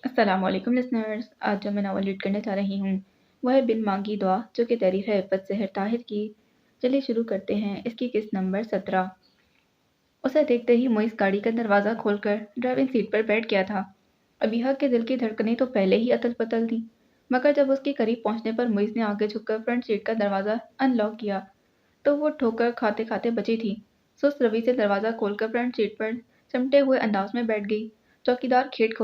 السلام علیکم لسنرز، آج جو میں ناول ریڈ کرنے جا رہی ہوں وہ ہے بن مانگی دعا، جو کہ تحریر ہے عفت سحر طاہر کی۔ چلیے شروع کرتے ہیں۔ اس کی قسط نمبر 17۔ اسے دیکھتے ہی معیز گاڑی کا دروازہ کھول کر ڈرائیونگ سیٹ پر بیٹھ گیا تھا۔ ابیحہ کے دل کی دھڑکنیں تو پہلے ہی اتل پتل تھیں، مگر جب اس کے قریب پہنچنے پر معیز نے آگے جھک کر فرنٹ سیٹ کا دروازہ ان لاک کیا تو وہ ٹھوکر کھاتے کھاتے بچی تھی۔ سست روی سے دروازہ کھول کر فرنٹ سیٹ پر چمٹے ہوئے انداز میں بیٹھ گئی۔ چوکیدار گیٹ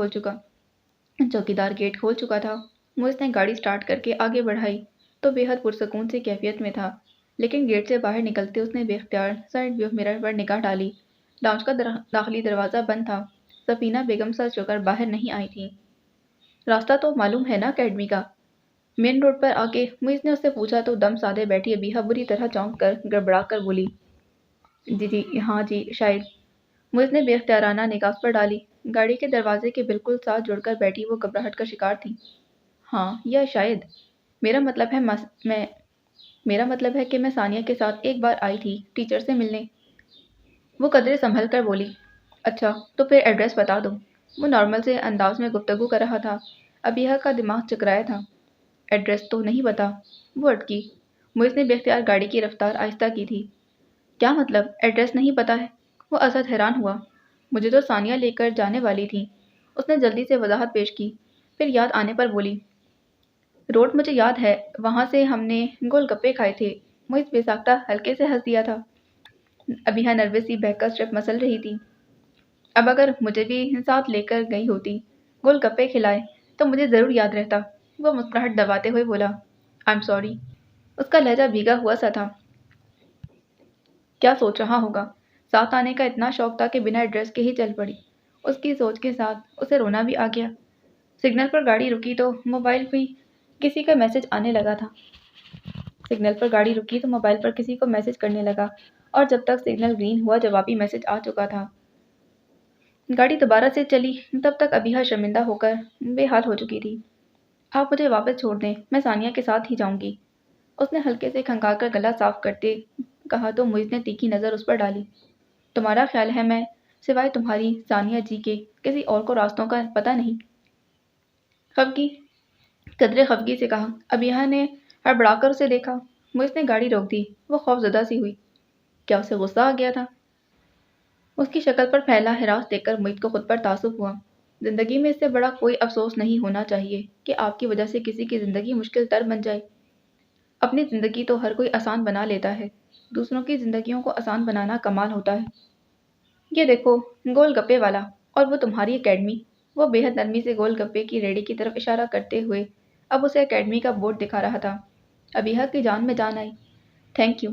کھول چکا تھا۔ معیز نے گاڑی سٹارٹ کر کے آگے بڑھائی تو بے حد پرسکون سی کیفیت میں تھا، لیکن گیٹ سے باہر نکلتے اس نے بے اختیار سائیڈ ویو مرر پر نگاہ ڈالی۔ لاؤنج کا داخلی دروازہ بند تھا۔ سفینہ بیگم سر چکر باہر نہیں آئی تھی۔ راستہ تو معلوم ہے نا اکیڈمی کا؟ مین روڈ پر آ کے معیز نے اس سے پوچھا تو دم سادے بیٹھی ابیحہ بری طرح چونک کر گڑبڑا کر بولی، جی ہاں جی شاید۔ معیز نے بے اختیارانہ نگاہ اس پر ڈالی۔ گاڑی کے دروازے کے بالکل ساتھ جڑ کر بیٹھی وہ گھبراہٹ کا شکار تھی۔ ہاں یا شاید؟ میرا مطلب ہے کہ میں ثانیہ کے ساتھ ایک بار آئی تھی ٹیچر سے ملنے۔ وہ قدرے سنبھل کر بولی، اچھا تو پھر ایڈریس بتا دو۔ وہ نارمل سے انداز میں گفتگو کر رہا تھا۔ ابیحہ کا دماغ چکرایا تھا۔ ایڈریس تو نہیں پتا۔ وہ اٹکی۔ معیز نے بے اختیار گاڑی کی رفتار آہستہ کی تھی۔ کیا مطلب ایڈریس نہیں پتا ہے؟ وہ اسد حیران ہوا۔ مجھے تو ثانیہ لے کر جانے والی تھی۔ اس نے جلدی سے وضاحت پیش کی، پھر یاد آنے پر بولی، روڈ مجھے یاد ہے، وہاں سے ہم نے گول گپے کھائے تھے۔ معیز بے ساختہ ہلکے سے ہنس دیا تھا۔ ابیحہ نروس سی بہک کر اسٹیپ مسل رہی تھی۔ اب اگر مجھے بھی ساتھ لے کر گئی ہوتی، گول گپے کھلائے، تو مجھے ضرور یاد رہتا۔ وہ مسکراہٹ دباتے ہوئے بولا، آئی ایم سوری۔ اس کا لہجہ بھیگا ہوا سا تھا۔ کیا سوچ رہا ہوگا؟ ساتھ آنے کا اتنا شوق تھا کہ بنا ایڈریس کے ہی چل پڑی۔ اس کی سوچ کے ساتھ اسے رونا بھی آ گیا۔ سگنل پر گاڑی رکی تو موبائل پر کسی کا میسج کرنے لگا اور جب تک سگنل گرین ہوا جوابی میسج آ چکا تھا۔ گاڑی دوبارہ سے چلی تب تک ابیحہ شرمندہ ہو کر بے حال ہو چکی تھی۔ آپ مجھے واپس چھوڑ دیں، میں ثانیہ کے ساتھ ہی جاؤں گی۔ اس نے ہلکے سے کھنکا کر گلا صاف کرتے کہا تو معیز نے تیکھی نظر اس پر ڈالی۔ تمہارا خیال ہے میں سوائے تمہاری ثانیہ جی کے کسی اور کو راستوں کا پتہ نہیں؟ قدرے خفگی سے کہا۔ ابیحہ نے ہڑبڑا کر اسے دیکھا۔ معیز نے گاڑی روک دی۔ وہ خوف زدہ سی ہوئی۔ کیا اسے غصہ آ گیا تھا؟ اس کی شکل پر پھیلا ہراس دیکھ کر معیز کو خود پر تعصب ہوا۔ زندگی میں اس سے بڑا کوئی افسوس نہیں ہونا چاہیے کہ آپ کی وجہ سے کسی کی زندگی مشکل تر بن جائے۔ اپنی زندگی تو ہر کوئی آسان بنا لیتا ہے، دوسروں کی زندگیوں کو آسان بنانا کمال ہوتا ہے۔ یہ دیکھو گول گپے والا، اور وہ تمہاری اکیڈمی۔ وہ بے حد نرمی سے گول گپے کی ریڑھی کی طرف اشارہ کرتے ہوئے اب اسے اکیڈمی کا بورڈ دکھا رہا تھا۔ ابیحہ کی جان میں جان آئی۔ Thank you.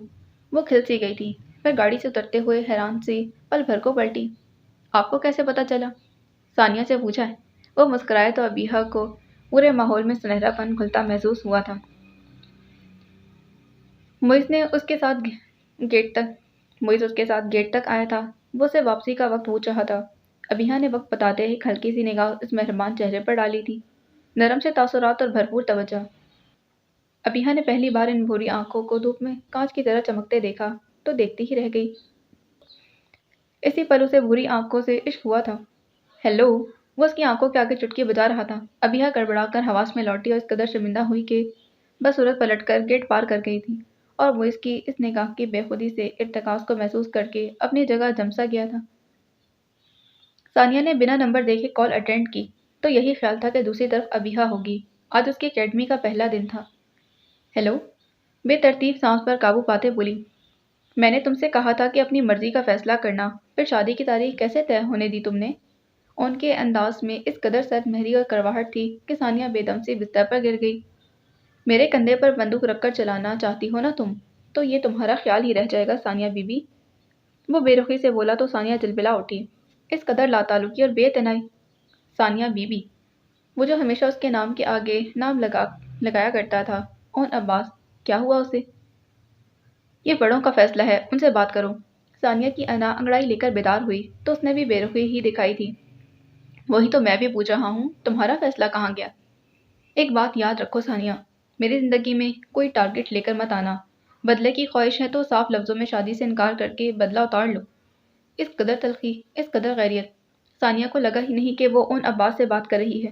وہ کھل سی گئی تھی، پھر گاڑی سے اترتے ہوئے حیران سے پل بھر کو پلٹی۔ آپ کو کیسے پتہ چلا؟ ثانیہ سے پوچھا ہے۔ وہ مسکرائے تو ابیحہ کو پورے ماحول میں سنہرا پن گھلتا محسوس ہوا تھا۔ معیز اس کے ساتھ گیٹ تک آیا تھا۔ وہ اسے واپسی کا وقت پوچھ رہا تھا۔ ابیحہ نے وقت بتاتے ہی ایک ہلکی سی نگاہ اس مہربان چہرے پر ڈالی تھی، نرم سے تاثرات اور بھرپور توجہ۔ ابیحہ نے پہلی بار ان بھوری آنکھوں کو دھوپ میں کانچ کی طرح چمکتے دیکھا تو دیکھتی ہی رہ گئی۔ اسی پل اسے بھوری آنکھوں سے عشق ہوا تھا۔ ہیلو! وہ اس کی آنکھوں کے آگے چٹکی بجا رہا تھا۔ ابیحہ گڑبڑا کر حواس میں لوٹی اور اس قدر شرمندہ ہوئی کہ بس صورت پلٹ کر گیٹ پار کر گئی تھی اور وہ اس کی اس نگاہ کی بے خودی سے ارتکاز کو محسوس کر کے اپنی جگہ جمسا گیا تھا۔ ثانیہ نے بنا نمبر دیکھے کال اٹینڈ کی تو یہی خیال تھا کہ دوسری طرف ابیحہ ہوگی۔ آج اس کی اکیڈمی کا پہلا دن تھا۔ ہیلو! بے ترتیب سانس پر قابو پاتے بولی، میں نے تم سے کہا تھا کہ اپنی مرضی کا فیصلہ کرنا، پھر شادی کی تاریخ کیسے طے ہونے دی تم نے؟ ان کے انداز میں اس قدر سرد مہری اور کرواہٹ تھی کہ ثانیہ بے دم سے بستر پر گر گئی۔ میرے کندھے پر بندوق رکھ کر چلانا چاہتی ہو نا تم، تو یہ تمہارا خیال ہی رہ جائے گا ثانیہ بی بی۔ وہ بے رخی سے بولا تو ثانیہ جلبلا اٹھی۔ اس قدر لاتعلقی اور بے اعتنائی۔ ثانیہ بی بی، وہ جو ہمیشہ اس کے نام کے آگے نام لگایا کرتا تھا، اون عباس، کیا ہوا اسے؟ یہ بڑوں کا فیصلہ ہے، ان سے بات کرو۔ ثانیہ کی انا انگڑائی لے کر بیدار ہوئی تو اس نے بھی بے رخی ہی دکھائی تھی۔ وہی تو میں بھی پوچھ رہا ہوں، تمہارا فیصلہ کہاں گیا؟ ایک بات یاد رکھو ثانیہ، میری زندگی میں کوئی ٹارگٹ لے کر مت آنا۔ بدلے کی خواہش ہے تو صاف لفظوں میں شادی سے انکار کر کے بدلہ اتار لو۔ اس قدر تلخی، اس قدر غیریت۔ ثانیہ کو لگا ہی نہیں کہ وہ اون عباس سے بات کر رہی ہے۔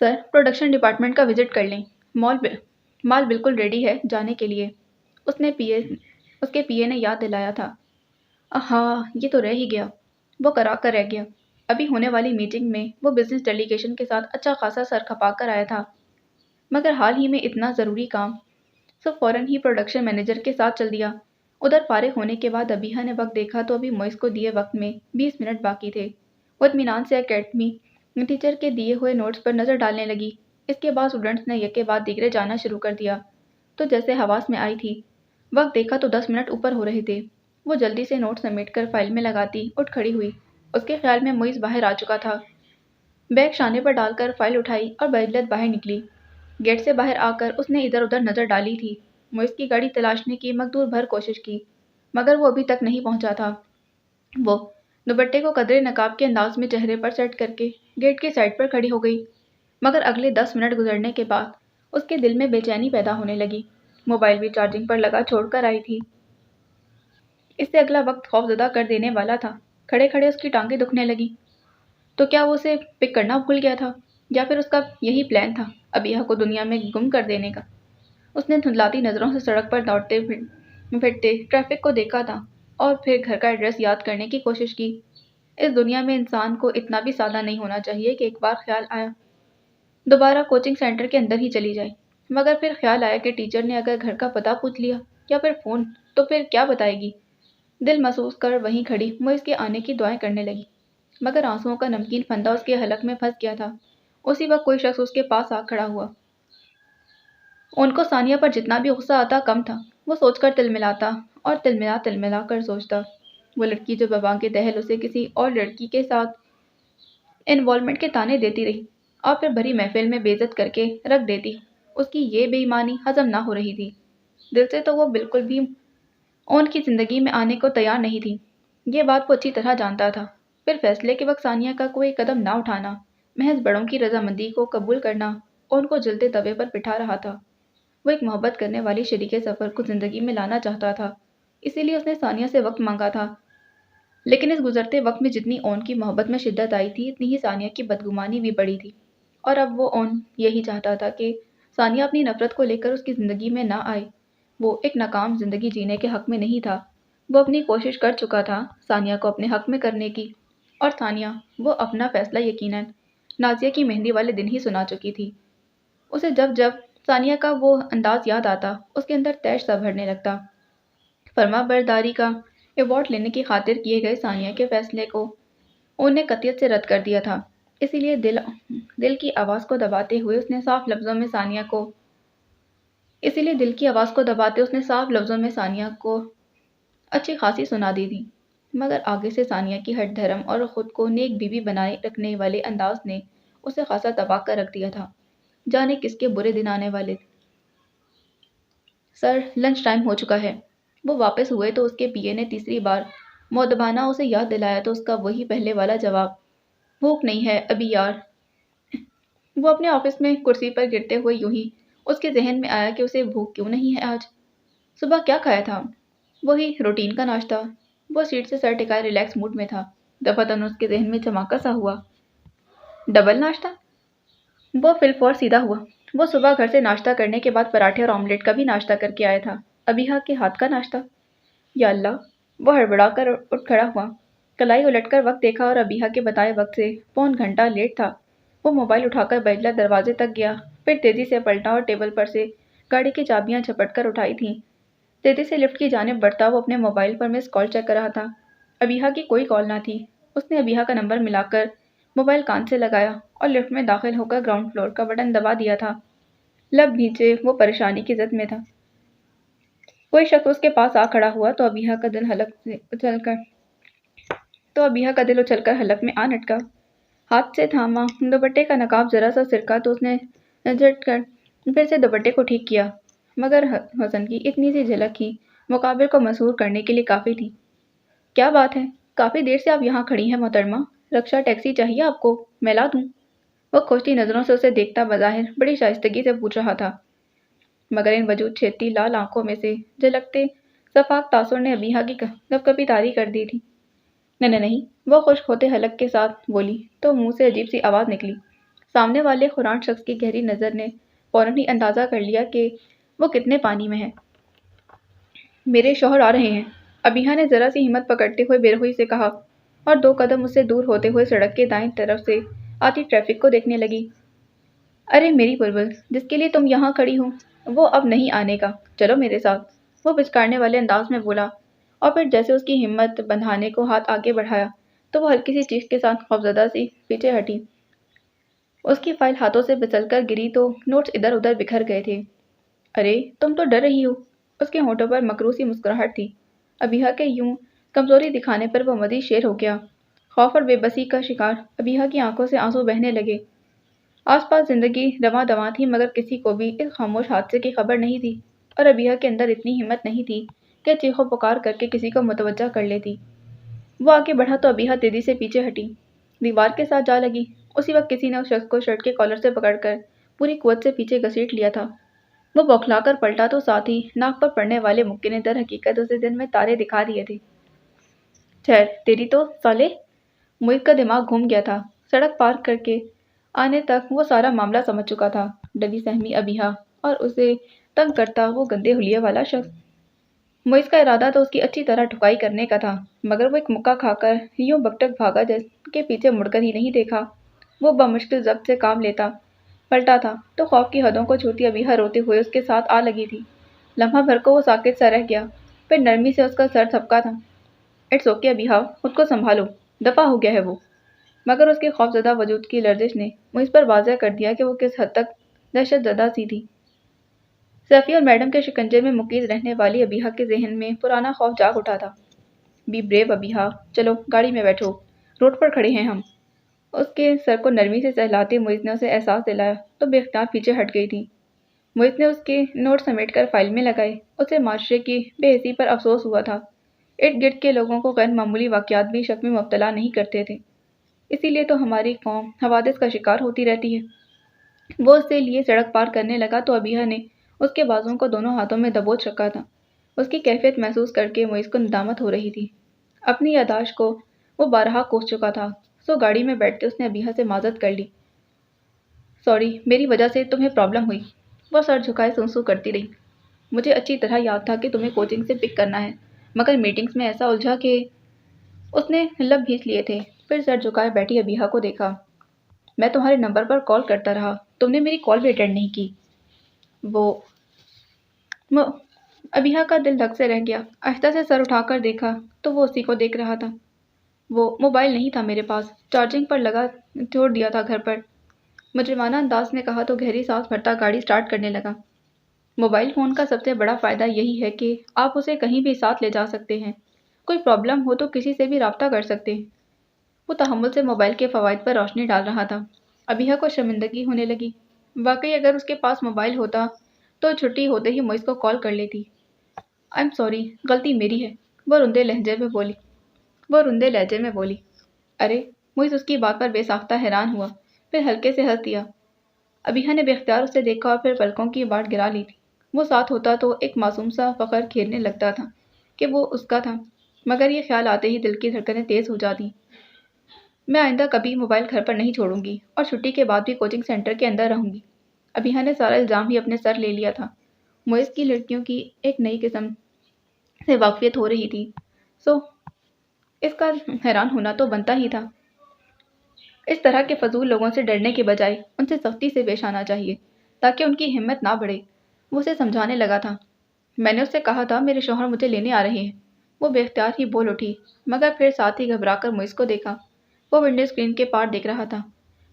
سر پروڈکشن ڈپارٹمنٹ کا وزٹ کر لیں، مال بالکل ریڈی ہے جانے کے لیے، اس کے پی اے نے یاد دلایا تھا۔ ہاں یہ تو رہ ہی گیا، وہ کرا کر رہ گیا۔ ابھی ہونے والی میٹنگ میں وہ بزنس ڈیلیگیشن کے ساتھ اچھا خاصا سر کھپا کر آیا تھا، مگر حال ہی میں اتنا ضروری کام سب فوراً ہی پروڈکشن مینیجر کے ساتھ چل دیا۔ ادھر فارغ ہونے کے بعد ابیہا نے وقت دیکھا تو ابھی موئز کو دیے وقت میں 20 منٹ باقی تھے۔ وہ اطمینان سے اکیڈمی ٹیچر کے دیے ہوئے نوٹس پر نظر ڈالنے لگی۔ اس کے بعد اسٹوڈنٹس نے یک کے بعد دیگرے جانا شروع کر دیا تو جیسے حواس میں آئی تھی۔ وقت دیکھا تو 10 منٹ اوپر ہو رہے تھے۔ وہ جلدی سے نوٹ سمیٹ کر فائل میں لگاتی اٹھ کھڑی ہوئی۔ اس کے خیال میں موئز باہر آ چکا تھا۔ بیگ شانے پر ڈال کر فائل اٹھائی اور بعجلت باہر نکلی۔ گیٹ سے باہر آ کر اس نے ادھر ادھر نظر ڈالی تھی۔ موئز کی گاڑی تلاشنے کی مقدور بھر کوشش کی، مگر وہ ابھی تک نہیں پہنچا تھا۔ وہ دوپٹے کو قدرے نقاب کے انداز میں چہرے پر سیٹ کر کے گیٹ کی سائڈ پر کھڑی ہو گئی، مگر اگلے 10 منٹ گزرنے کے بعد اس کے دل میں بے چینی پیدا ہونے لگی۔ موبائل بھی چارجنگ پر لگا چھوڑ کر آئی تھی۔ اس سے اگلا وقت خوفزدہ کر دینے والا تھا۔ کھڑے کھڑے اس کی ٹانگیں دکھنے لگی۔ تو کیا وہ اسے پک کرنا بھول گیا تھا، یا پھر اس کا یہی پلان تھا ابیہا کو دنیا میں گم کر دینے کا؟ اس نے دھندلاتی نظروں سے سڑک پر دوڑتے پھرتے ٹریفک کو دیکھا تھا اور پھر گھر کا ایڈریس یاد کرنے کی کوشش کی۔ اس دنیا میں انسان کو اتنا بھی سادہ نہیں ہونا چاہیے کہ ایک بار خیال آیا دوبارہ کوچنگ سینٹر کے اندر ہی چلی جائے، مگر پھر خیال آیا کہ ٹیچر نے اگر گھر کا پتہ پوچھ لیا یا پھر فون تو پھر کیا بتائے گی؟ دل محسوس کر وہیں کھڑی وہ اس کے آنے کی دعائیں کرنے لگی، مگر آنسوؤں کا نمکین پھندا اس کے حلق میں پھنس گیا تھا۔ اسی وقت کوئی شخص اس کے پاس آ کھڑا ہوا۔ ان کو ثانیہ پر جتنا بھی غصہ آتا کم تھا۔ وہ سوچ کر تلملاتا اور تلملا کر سوچتا، وہ لڑکی جو بابا کے دہل اسے کسی اور لڑکی کے ساتھ انوالومنٹ کے تانے دیتی رہی اور پھر بھری محفل میں بے عزت کر کے رکھ دیتی، اس کی یہ بے ایمانی ہضم نہ ہو رہی تھی۔ دل سے تو وہ بالکل بھی ان کی زندگی میں آنے کو تیار نہیں تھی، یہ بات وہ اچھی طرح جانتا تھا۔ پھر فیصلے کے وقت ثانیہ کا کوئی قدم نہ اٹھانا، محض بڑوں کی رضامندی کو قبول کرنا ان کو جلتے توے پر بٹھا رہا تھا۔ وہ ایک محبت کرنے والی شریک سفر کو زندگی میں لانا چاہتا تھا، اسی لیے اس نے ثانیہ سے وقت مانگا تھا۔ لیکن اس گزرتے وقت میں جتنی اون کی محبت میں شدت آئی تھی اتنی ہی ثانیہ کی بدگمانی بھی بڑھی تھی، اور اب وہ اون یہی چاہتا تھا کہ ثانیہ اپنی نفرت کو لے کر اس کی زندگی میں نہ آئے۔ وہ ایک ناکام زندگی جینے کے حق میں نہیں تھا، وہ اپنی کوشش کر چکا تھا ثانیہ کو اپنے حق میں کرنے کی، اور ثانیہ وہ اپنا فیصلہ یقیناً نازیہ کی مہندی والے دن ہی سنا چکی تھی۔ اسے جب جب ثانیہ کا وہ انداز یاد آتا اس کے اندر تیش سا بھرنے لگتا۔ فرما برداری کا ایوارڈ لینے کی خاطر کیے گئے ثانیہ کے فیصلے کو انہوں نے قطعیت سے رد کر دیا تھا، اسی لیے دل کی آواز کو دباتے ہوئے اس نے صاف لفظوں میں ثانیہ کو اچھی خاصی سنا دی تھی، مگر آگے سے ثانیہ کی ہٹ دھرم اور خود کو نیک بیوی بنائے رکھنے والے انداز نے اسے خاصا تباہ کر رکھ دیا تھا۔ جانے کس کے برے دن آنے والے تھے۔ سر لنچ ٹائم ہو چکا ہے۔ وہ واپس ہوئے تو اس کے پی اے نے تیسری بار مؤدبانہ اسے یاد دلایا تو اس کا وہی پہلے والا جواب، بھوک نہیں ہے ابھی یار۔ وہ اپنے آفس میں کرسی پر گرتے ہوئے یوں ہی اس کے ذہن میں آیا کہ اسے بھوک کیوں نہیں ہے آج۔ صبح کیا کھایا تھا؟ وہی روٹین کا ناشتہ۔ وہ سیٹ سے سر ٹکائے ریلیکس موڈ میں تھا۔ دفعتاً اس کے ذہن میں چماکا سا ہوا، ڈبل ناشتہ؟ وہ فل فور سیدھا ہوا۔ وہ صبح گھر سے ناشتہ کرنے کے بعد پراٹھے اور آملیٹ کا بھی ناشتہ کر کے آیا تھا۔ ابیہا کے ہاتھ کا ناشتہ؟ یا اللہ! وہ ہڑبڑا کر اٹھ کھڑا ہوا، کلائی الٹ کر وقت دیکھا اور ابیہا کے بتائے وقت سے پون گھنٹہ لیٹ تھا۔ وہ موبائل اٹھا کر بیجلہ دروازے تک گیا، پھر تیزی سے پلٹا اور ٹیبل پر سے گاڑی کی چابیاں جھپٹ کر اٹھائی تھیں۔ تیزی سے لفٹ کی جانب بڑھتا وہ اپنے موبائل پر مس کال چیک کر رہا تھا۔ ابیہا کی کوئی کال نہ تھی۔ اس نے ابیہا کا نمبر ملا کر موبائل کان سے لگایا اور لفٹ میں داخل ہو کر گراؤنڈ فلور کا بٹن دبا دیا تھا۔ لب بھینچے وہ پریشانی کی زد میں تھا۔ کوئی شخص اس کے پاس آ کھڑا ہوا تو ابیہا کا دل اچھل کر حلق میں آ نٹکا۔ ہاتھ سے تھاما دوپٹے کا نقاب ذرا سا سرکا تو اس نے جھٹ کر پھر سے دوپٹے کو ٹھیک کیا، مگر حسن کی اتنی سی جھلک ہی مقابل کو مسحور کرنے کے لیے کافی تھی۔ کیا بات ہے، کافی دیر سے آپ یہاں کھڑی ہیں محترمہ، رکشا ٹیکسی چاہیے آپ کو، میں لا دوں؟ وہ کھوجتی نظروں سے اسے دیکھتا بظاہر بڑی شائستگی سے پوچھ رہا تھا، مگر ان وجود چھیدتی لال آنکھوں میں سے جھلکتے شفاف تاثر نے ابیہا کی کپکپی طاری کر دی تھی۔ نہیں، وہ خشک ہوتے حلق کے ساتھ بولی تو منہ سے عجیب سی آواز نکلی، سامنے والے خوراک شخص کی گہری نظر نے فوراً ہی اندازہ کر لیا کہ وہ کتنے پانی میں ہے۔ میرے شوہر آ رہے ہیں، ابیہا نے ذرا سی ہمت پکڑتے ہوئے بے رحمی سے کہا اور 2 قدم اس سے دور ہوتے ہوئے سڑک کے دائیں طرف سے آتی ٹریفک کو دیکھنے لگی۔ ارے میری بلبل، جس کے لیے تم یہاں کھڑی ہو وہ اب نہیں آنے کا، چلو میرے ساتھ، وہ پچکارنے والے انداز میں بولا، اور پھر جیسے اس کی ہمت بندھانے کو ہاتھ آگے بڑھایا تو وہ ہلکی سی چیخ کے ساتھ خوفزدہ سی پیچھے ہٹی۔ اس کی فائل ہاتھوں سے پھسل کر گری تو نوٹس ادھر ادھر بکھر گئے تھے۔ ارے تم تو ڈر رہی ہو، اس کے ہونٹوں پر مکرو سی مسکراہٹ تھی۔ ابیہا کے یوں کمزوری دکھانے پر وہ مزید شیر ہو گیا۔ خوف اور بے بسی کا شکار ابیہا کی آنکھوں سے آنسو بہنے لگے۔ آس پاس زندگی رواں دواں تھی مگر کسی کو بھی اس خاموش حادثے کی خبر نہیں تھی، اور ابیہا کے اندر اتنی ہمت نہیں تھی کہ چیخو پکار کر کے کسی کو متوجہ کر لیتی۔ وہ آگے بڑھا تو ابیہا تیزی سے پیچھے ہٹی، دیوار کے ساتھ جا لگی۔ اسی وقت کسی نے اس شخص کو شرٹ کے کالر سے پکڑ کر پوری قوت سے پیچھے گھسیٹ لیا تھا۔ وہ بوکھلا کر پلٹا تو ساتھ ہی ناک پر پڑنے والے مکے نے در حقیقت اسے دن میں تارے دکھا دیے تھے۔ ٹھہر، تیری تو سالے! محیط کا دماغ گھوم گیا تھا۔ سڑک پار کر کے آنے تک وہ سارا معاملہ سمجھ چکا تھا۔ ڈلی سہمی ابیہا اور اسے تنگ کرتا وہ گندے حلیے والا شخص۔ محیط کا ارادہ تو اس کی اچھی طرح ٹھکائی کرنے کا تھا مگر وہ ایک مکہ کھا کر یوں بکٹک بھاگا جس کے پیچھے مڑ کر ہی نہیں دیکھا۔ وہ بمشکل ضبط سے کام لیتا پلٹا تھا تو خوف کی حدوں کو چھوتی ابیہا روتے ہوئے اس کے ساتھ آ لگی تھی۔ لمحہ بھر کو وہ ساکت سا رہ گیا، پھر نرمی سے اس کا سر تھپکا تھا۔ اٹس اوکے ابیہا، خود کو سنبھالو، دفع ہو گیا ہے وہ۔ مگر اس کے خوفزدہ وجود کی لرزش نے محیط پر واضح کر دیا کہ وہ کس حد تک دہشت زدہ سی تھی۔ سیفی اور میڈم کے شکنجے میں مقید رہنے والی ابیہا کے ذہن میں پرانا خوف جاگ اٹھا تھا۔ بی بریو ابیہا، چلو گاڑی میں بیٹھو، روڈ پر کھڑے ہیں ہم۔ اس کے سر کو نرمی سے سہلاتے محیط نے اسے احساس دلایا تو بے اختیار پیچھے ہٹ گئی تھی۔ محیط نے اس کے نوٹ سمیٹ کر فائل میں لگائے۔ اسے معاشرے کی بے حسی پر افسوس ہوا تھا۔ ارد گرد کے لوگوں کو غیر معمولی واقعات بھی شک میں مبتلا نہیں کرتے تھے، اسی لیے تو ہماری قوم حوادث کا شکار ہوتی رہتی ہے۔ وہ اس سے لیے سڑک پار کرنے لگا تو ابیہا نے اس کے بازوؤں کو دونوں ہاتھوں میں دبوچ رکھا تھا۔ اس کی کیفیت محسوس کر کے محیط کو ندامت ہو رہی تھی۔ اپنی یادداشت کو وہ بارہا کوس چکا تھا، سو گاڑی میں بیٹھتے اس نے ابیہا سے معذرت کر لی۔ سوری، میری وجہ سے تمہیں پرابلم ہوئی۔ وہ سر جھکائے سوں کرتی رہی۔ مجھے اچھی طرح یاد تھا کہ تمہیں کوچنگ سے پک کرنا ہے مگر میٹنگز میں ایسا الجھا کہ… اس نے لب گھیچ لیے تھے، پھر سر جھکائے بیٹھی ابیہا کو دیکھا۔ میں تمہارے نمبر پر کال کرتا رہا، تم نے میری کال بھی اٹینڈ نہیں کی۔ وہ ابیہا کا دل دھک سے رہ گیا۔ آہستہ سے سر اٹھا کر دیکھا تو وہ اسی کو دیکھ رہا تھا۔ وہ موبائل نہیں تھا میرے پاس، چارجنگ پر لگا چھوڑ دیا تھا گھر پر۔ مجرمانہ انداز میں کہا تو گہری سانس بھرتا گاڑی سٹارٹ کرنے لگا۔ موبائل فون کا سب سے بڑا فائدہ یہی ہے کہ آپ اسے کہیں بھی ساتھ لے جا سکتے ہیں، کوئی پرابلم ہو تو کسی سے بھی رابطہ کر سکتے ہیں۔ وہ تحمل سے موبائل کے فوائد پر روشنی ڈال رہا تھا۔ ابیہا کو شرمندگی ہونے لگی۔ واقعی اگر اس کے پاس موبائل ہوتا تو چھٹی ہوتے ہی محیط کو کال کر لیتی۔ آئی ایم سوری، غلطی میری ہے، وہ روندے لہجے میں بولی۔ ارے! محیط اس کی بات پر بے ساختہ حیران ہوا، پھر ہلکے سے ہنس دیا۔ ابیہا نے بے اختیار اسے دیکھا اور پھر پلکوں کی باڑ گرا لی تھی۔ وہ ساتھ ہوتا تو ایک معصوم سا فخر کھیلنے لگتا تھا کہ وہ اس کا تھا، مگر یہ خیال آتے ہی دل کی دھڑکنیں تیز ہو جاتیں۔ میں آئندہ کبھی موبائل گھر پر نہیں چھوڑوں گی اور چھٹی کے بعد بھی کوچنگ سینٹر کے اندر رہوں گی۔ ابیہا نے سارا الزام ہی اپنے سر لے لیا تھا۔ محیط کی لڑکیوں کی ایک نئی قسم سے واقفیت ہو رہی تھی، سو اس کا حیران ہونا تو بنتا ہی تھا۔ اس طرح کے فضول لوگوں سے ڈرنے کے بجائے ان سے سختی سے پیش آنا چاہیے تاکہ ان کی ہمت نہ بڑھے۔ وہ اسے سمجھانے لگا تھا۔ میں نے اس سے کہا تھا میرے شوہر مجھے لینے آ رہے ہیں۔ وہ بے اختیار ہی بول اٹھی مگر پھر ساتھ ہی گھبرا کر محیط کو دیکھا۔ وہ ونڈو اسکرین کے پار دیکھ رہا تھا۔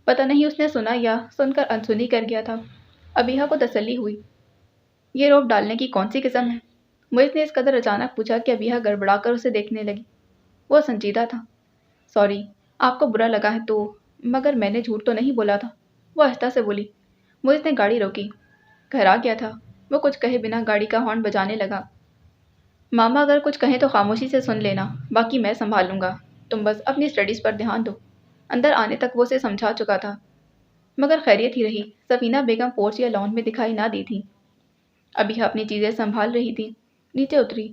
پتہ نہیں اس نے سنا یا سن کر انسنی کر گیا تھا۔ ابیہا کو تسلی ہوئی۔ یہ روب ڈالنے کی کون سی قسم ہے؟ محیط نے اس قدر اچانک پوچھا کہ ابیہا گڑبڑا کر اسے دیکھنے لگی۔ وہ سنجیدہ تھا۔ سوری، آپ کو برا لگا ہے تو… مگر میں نے جھوٹ تو نہیں بولا تھا، وہ آہستہ سے بولی۔ محیط نے گاڑی روکی۔ گھر آ گیا تھا، وہ کچھ کہے بنا گاڑی کا ہارن بجانے لگا۔ ماما اگر کچھ کہیں تو خاموشی سے سن لینا، باقی میں سنبھال لوں گا، تم بس اپنی اسٹڈیز پر دھیان دو۔ اندر آنے تک وہ اسے سمجھا چکا تھا مگر خیریت ہی رہی، سفینہ بیگم پورچ یا لان میں دکھائی نہ دی تھی۔ ابیہا اپنی چیزیں سنبھال رہی تھی، نیچے اتری۔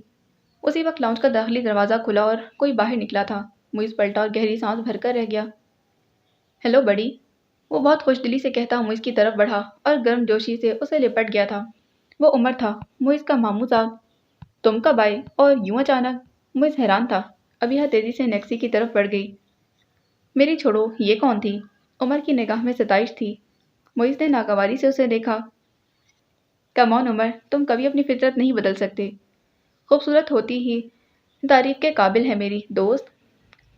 اسی وقت لاؤنج کا داخلی دروازہ کھلا اور کوئی باہر نکلا تھا۔ محیط پلٹا اور گہری سانس بھر کر رہ گیا۔ ہیلو بڑی، وہ بہت خوش دلی سے کہتا معیز کی طرف بڑھا اور گرم جوشی سے اسے لپٹ گیا تھا۔ وہ عمر تھا، معیز کا ماموں صاحب۔ تم کب آئے اور یوں اچانک؟ معیز حیران تھا۔ ابیہ تیزی سے نیکسی کی طرف بڑھ گئی۔ میری چھوڑو، یہ کون تھی؟ عمر کی نگاہ میں ستائش تھی۔ معیز نے ناگواری سے اسے دیکھا۔ کم آن عمر، تم کبھی اپنی فطرت نہیں بدل سکتے۔ خوبصورت ہوتی ہی تعریف کے قابل ہے میری دوست۔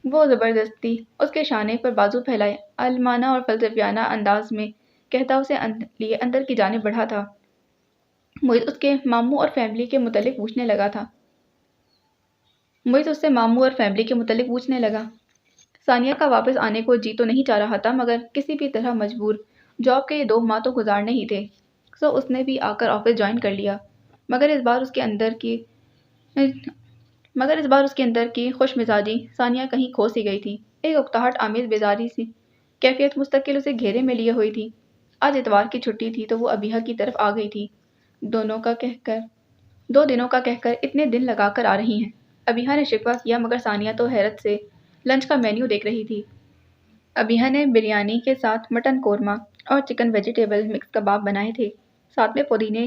وہ زبردستی اس کے شانے پر بازو پھیلائے عالمانہ اور فلسفیانہ انداز میں کہتا اسے لیے اندر کی جانب بڑھا تھا۔ معیز اس کے ماموں اور فیملی کے متعلق پوچھنے لگا۔ ثانیہ کا واپس آنے کو جی تو نہیں چاہ رہا تھا، مگر کسی بھی طرح مجبور۔ جاب کے یہ 2 ماہ تو گزارنے ہی تھے، سو اس نے بھی آ کر آفس جوائن کر لیا۔ مگر اس بار اس کے اندر کی خوش مزاجی ثانیہ کہیں کھو سی گئی تھی۔ ایک اکتاہٹ آمیز بیزاری سی کیفیت مستقل اسے گھیرے میں لیے ہوئی تھی۔ آج اتوار کی چھٹی تھی تو وہ ابیہ کی طرف آ گئی تھی۔ 2 دنوں کا کہہ کر اتنے دن لگا کر آ رہی ہیں۔ ابیہ نے شکوہ کیا، مگر ثانیہ تو حیرت سے لنچ کا مینیو دیکھ رہی تھی۔ ابیہ نے بریانی کے ساتھ مٹن قورمہ اور چکن ویجیٹیبل مکس کباب بنائے تھے، ساتھ میں پودینے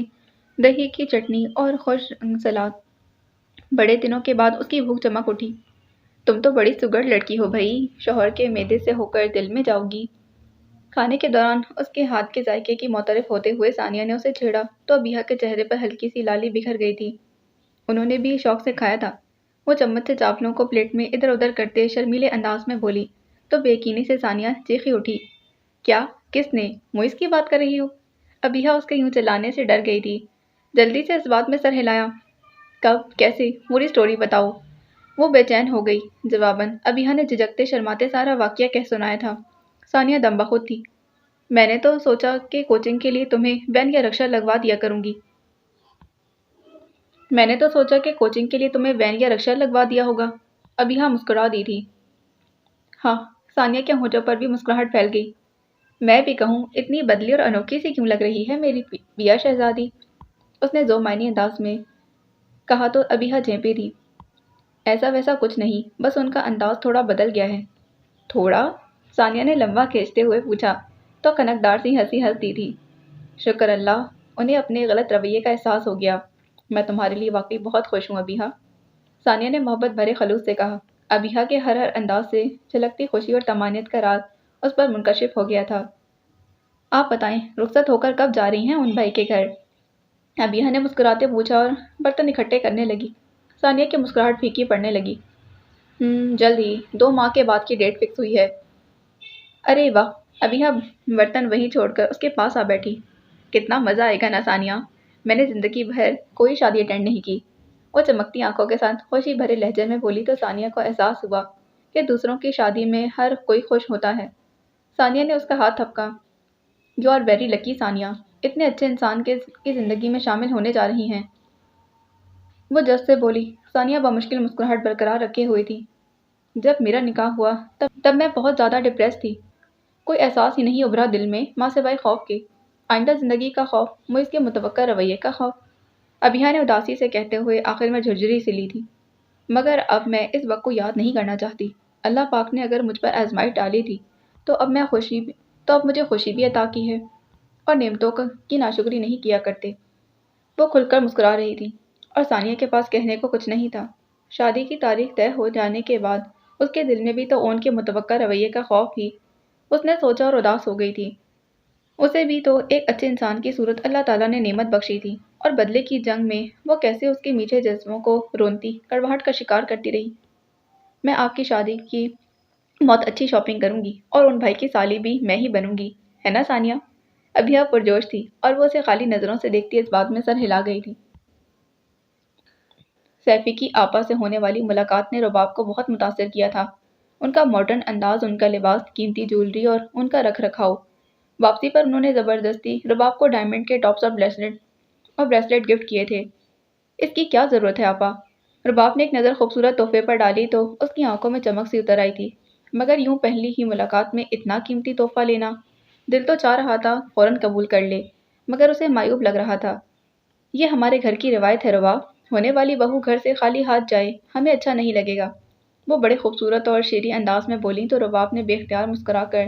دہی کی چٹنی اور خوش سلاد۔ بڑے دنوں کے بعد اس کی بھوک چمک اٹھی۔ تم تو بڑی سگڑ لڑکی ہو بھئی، شوہر کے معدے سے ہو کر دل میں جاؤ گی۔ کھانے کے دوران اس کے ہاتھ کے ذائقے کی معترف ہوتے ہوئے ثانیہ نے اسے چھیڑا تو ابیہ کے چہرے پر ہلکی سی لالی بکھر گئی تھی۔ انہوں نے بھی شوق سے کھایا تھا۔ وہ چمچ سے چاولوں کو پلیٹ میں ادھر ادھر کرتے شرمیلے انداز میں بولی تو بے یقینی سے ثانیہ چیخی اٹھی۔ کیا؟ کس نے؟ معیز کی بات کر رہی ہو؟ ابیہ اس کے یوں چلانے سے ڈر گئی تھی۔ جلدی سے اس بات میں سر ہلایا۔ کب؟ کیسے؟ پوری سٹوری بتاؤ۔ وہ بے چین ہو گئی۔ جواباً ابیہ نے جھجکتے شرماتے سارا واقعہ کہہ سنایا تھا۔ ثانیہ دم بخود تھی۔ میں نے تو سوچا کہ کوچنگ کے لیے تمہیں وین یا رکشہ لگوا دیا ہوگا۔ ابیہ مسکرا دی تھی۔ ہاں، ثانیہ کے ہونٹوں پر بھی مسکراہٹ پھیل گئی۔ میں بھی کہوں، اتنی بدلی اور انوکھی سی کیوں لگ رہی ہے میری پیا شہزادی؟ اس نے ذو معنی انداز میں کہا تو ابیہ جھینپی تھی۔ ایسا ویسا کچھ نہیں، بس ان کا انداز تھوڑا بدل گیا ہے۔ تھوڑا؟ ثانیہ نے لمبا کھینچتے ہوئے پوچھا تو کنکدار سی ہنسی ہنس دی تھی۔ شکر اللہ، انہیں اپنے غلط رویے کا احساس ہو گیا۔ میں تمہارے لیے واقعی بہت خوش ہوں ابیہ، ثانیہ نے محبت بھرے خلوص سے کہا۔ ابیہ کے ہر انداز سے چھلکتی خوشی اور طمانینت کا راز اس پر منکشف ہو گیا تھا۔ آپ بتائیں، رخصت ہو کر کب جا رہی ہیں ان بھائی کے گھر؟ ابیہ نے مسکراتے پوچھا اور برتن اکٹھے کرنے لگی۔ ثانیہ کی مسکراہٹ پھیکی پڑنے لگی۔ جلد ہی، 2 ماہ کے بعد کی ڈیٹ فکس ہوئی ہے۔ ارے واہ! ابیہ برتن وہیں چھوڑ کر اس کے پاس آ بیٹھی۔ کتنا مزہ آئے گا نا ثانیہ، میں نے زندگی بھر کوئی شادی اٹینڈ نہیں کی۔ وہ چمکتی آنکھوں کے ساتھ خوشی بھرے لہجے میں بولی تو ثانیہ کو احساس ہوا کہ دوسروں کی شادی میں ہر کوئی خوش ہوتا ہے۔ ثانیہ نے اس کا ہاتھ تھپکا۔ یو آر ویری لکی ثانیہ، اتنے اچھے انسان کی زندگی میں شامل ہونے جا رہی ہیں۔ وہ جذب سے بولی۔ ثانیہ بمشکل مسکراہٹ برقرار رکھے ہوئی تھی۔ جب میرا نکاح ہوا تب میں بہت زیادہ ڈپریس تھی۔ کوئی احساس ہی نہیں ابھرا دل میں، ماں سوائے خوف کے، آئندہ زندگی کا خوف، معیز کے متوقع رویے کا خوف۔ ابیہ نے اداسی سے کہتے ہوئے آخر میں جھرجھری سی لی تھی۔ مگر اب میں اس وقت کو یاد نہیں کرنا چاہتی۔ اللہ پاک نے اگر مجھ پر آزمائش ڈالی تھی تو اب مجھے خوشی بھی عطا کی ہے، اور نعمتوں کی ناشکری نہیں کیا کرتے۔ وہ کھل کر مسکرا رہی تھی اور ثانیہ کے پاس کہنے کو کچھ نہیں تھا۔ شادی کی تاریخ طے ہو جانے کے بعد اس کے دل میں بھی تو اون کے متوقع رویے کا خوف ہی، اس نے سوچا اور اداس ہو گئی تھی۔ اسے بھی تو ایک اچھے انسان کی صورت اللہ تعالیٰ نے نعمت بخشی تھی، اور بدلے کی جنگ میں وہ کیسے اس کے میٹھے جذبوں کو رونتی کڑواہٹ کا شکار کرتی رہی۔ میں آپ کی شادی کی بہت اچھی شاپنگ کروں گی، اور ان بھائی کی سالی بھی میں ہی بنوں گی، ہے نا ثانیہ؟ ابیہ پرجوش تھی اور وہ اسے خالی نظروں سے دیکھتی اس بات میں سر ہلا گئی تھی۔ سیفی کی آپا سے ہونے والی ملاقات نے رباب کو بہت متاثر کیا تھا۔ ان کا ماڈرن انداز، ان کا لباس، قیمتی جیولری اور ان کا رکھ رکھاؤ۔ واپسی پر انہوں نے زبردستی رباب کو ڈائمنڈ کے ٹاپس اور بریسلیٹ گفٹ کیے تھے۔ اس کی کیا ضرورت ہے آپا؟ رباب نے ایک نظر خوبصورت تحفے پر ڈالی تو اس کی آنکھوں میں چمک سی اتر آئی تھی۔ مگر یوں پہلی ہی ملاقات میں اتنا قیمتی تحفہ لینا، دل تو چاہ رہا تھا فوراً قبول کر لے، مگر اسے معیوب لگ رہا تھا۔ یہ ہمارے گھر کی روایت ہے رباب، ہونے والی بہو گھر سے خالی ہاتھ جائے ہمیں اچھا نہیں لگے گا۔ وہ بڑے خوبصورت اور شیریں انداز میں بولیں تو رباب نے بے اختیار مسکرا کر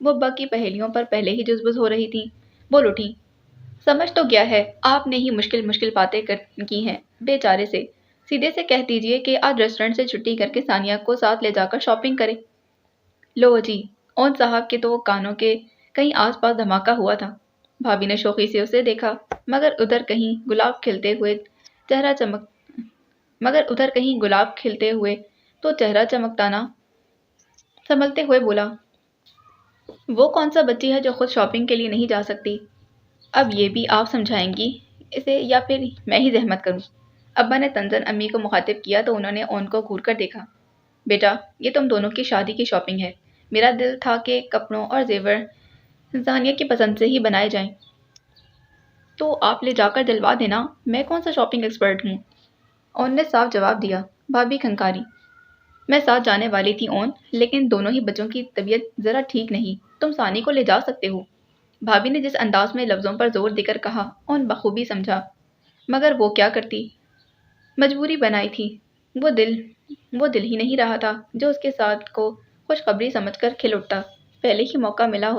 وہ ابا کی پہیلیوں پر پہلے ہی جزبز ہو رہی تھیں۔ بول اٹھی، سمجھ تو گیا ہے آپ نے ہی مشکل باتیں کی ہیں بیچارے سے۔ سیدھے سے کہہ دیجئے کہ آج ریسٹورنٹ سے چھٹی کر کے ثانیہ کو ساتھ لے جا کر شاپنگ کرے۔ لو جی، اون صاحب کے تو وہ کانوں کے کہیں آس پاس دھماکہ ہوا تھا۔ بھابھی نے شوخی سے اسے دیکھا، مگر ادھر کہیں گلاب کھلتے ہوئے تو چہرہ چمکتا نہ سنبھلتے ہوئے بولا، وہ کون سا بچی ہے جو خود شاپنگ کے لیے نہیں جا سکتی؟ اب یہ بھی آپ سمجھائیں گی اسے یا پھر میں ہی زحمت کروں؟ ابا نے تنزن امی کو مخاطب کیا تو انہوں نے اون کو گھور کر دیکھا۔ بیٹا، یہ تم دونوں کی شادی کی شاپنگ ہے۔ میرا دل تھا کہ کپڑوں اور زیور ثانیہ کی پسند سے ہی بنائے جائیں، تو آپ لے جا کر دلوا دینا، میں کون سا شاپنگ ایکسپرٹ ہوں؟ اون نے صاف جواب دیا۔ بھابھی کھنکاری، میں ساتھ جانے والی تھی اون، لیکن دونوں ہی بچوں کی طبیعت ذرا ٹھیک نہیں، تم ثانی کو لے جا سکتے ہو۔ بھابھی نے جس انداز میں لفظوں پر زور دے کر کہا اون بخوبی سمجھا، مگر وہ کیا کرتی؟ مجبوری بنائی تھی۔ وہ دل ہی نہیں رہا تھا جو اس کے ساتھ کو خوشخبری سمجھ کر کھل اٹھتا۔ پہلے ہی موقع ملا